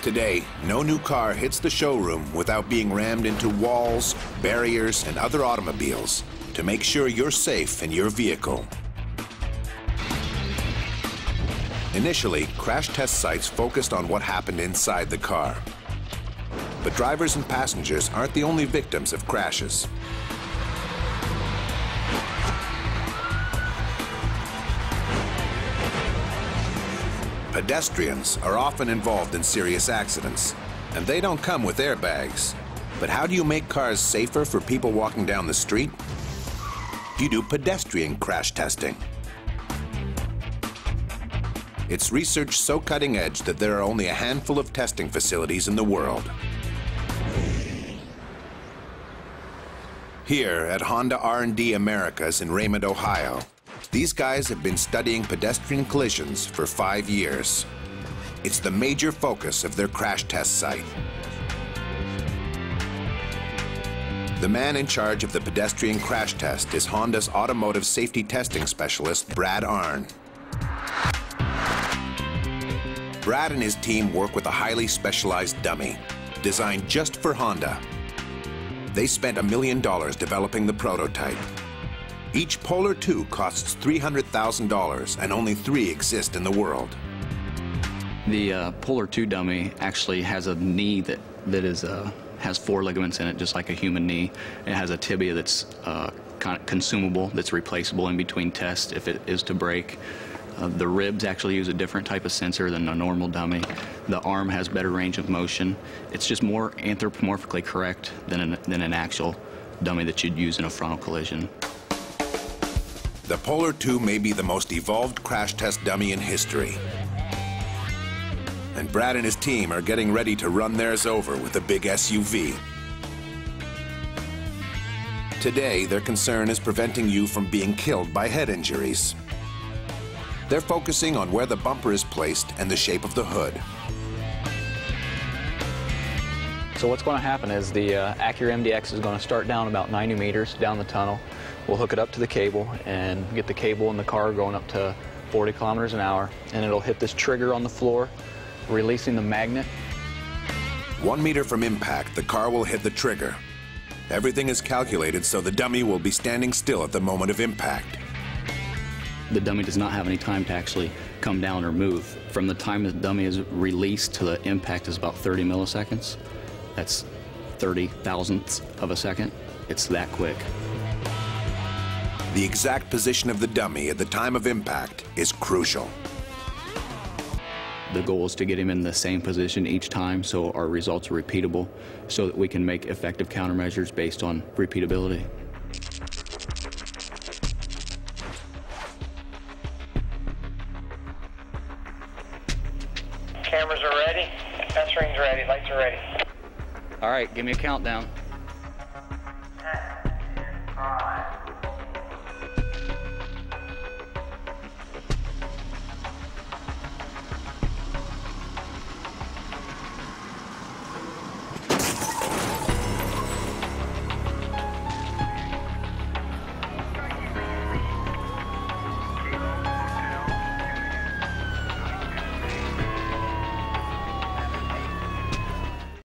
Today, no new car hits the showroom without being rammed into walls, barriers, and other automobiles to make sure you're safe in your vehicle. Initially, crash test sites focused on what happened inside the car. But drivers and passengers aren't the only victims of crashes. Pedestrians are often involved in serious accidents, and they don't come with airbags. But how do you make cars safer for people walking down the street? You do pedestrian crash testing. It's research so cutting edge that there are only a handful of testing facilities in the world. Here at Honda R&D Americas in Raymond, Ohio, these guys have been studying pedestrian collisions for 5 years. It's the major focus of their crash test site. The man in charge of the pedestrian crash test is Honda's automotive safety testing specialist, Brad Arn. Brad and his team work with a highly specialized dummy, designed just for Honda. They spent $1 million developing the prototype. Each Polar 2 costs $300,000, and only 3 exist in the world. The Polar 2 dummy actually has a knee that has 4 ligaments in it, just like a human knee. It has a tibia that's kind of consumable, that's replaceable in between tests if it is to break. The ribs actually use a different type of sensor than a normal dummy. The arm has better range of motion. It's just more anthropomorphically correct than an actual dummy that you'd use in a frontal collision. The Polar 2 may be the most evolved crash test dummy in history. And Brad and his team are getting ready to run theirs over with a big SUV. Today, their concern is preventing you from being killed by head injuries. They're focusing on where the bumper is placed and the shape of the hood. So what's going to happen is the Acura MDX is going to start down about 90 meters down the tunnel. We'll hook it up to the cable and get the cable in the car going up to 40 kilometers an hour, and it'll hit this trigger on the floor, releasing the magnet. 1 meter from impact, the car will hit the trigger. Everything is calculated so the dummy will be standing still at the moment of impact. The dummy does not have any time to actually come down or move. From the time the dummy is released to the impact is about 30 milliseconds. That's 30 thousandths of a second. It's that quick. The exact position of the dummy at the time of impact is crucial. The goal is to get him in the same position each time so our results are repeatable, so that we can make effective countermeasures based on repeatability. Cameras are ready, fence ring's ready, lights are ready. All right, give me a countdown.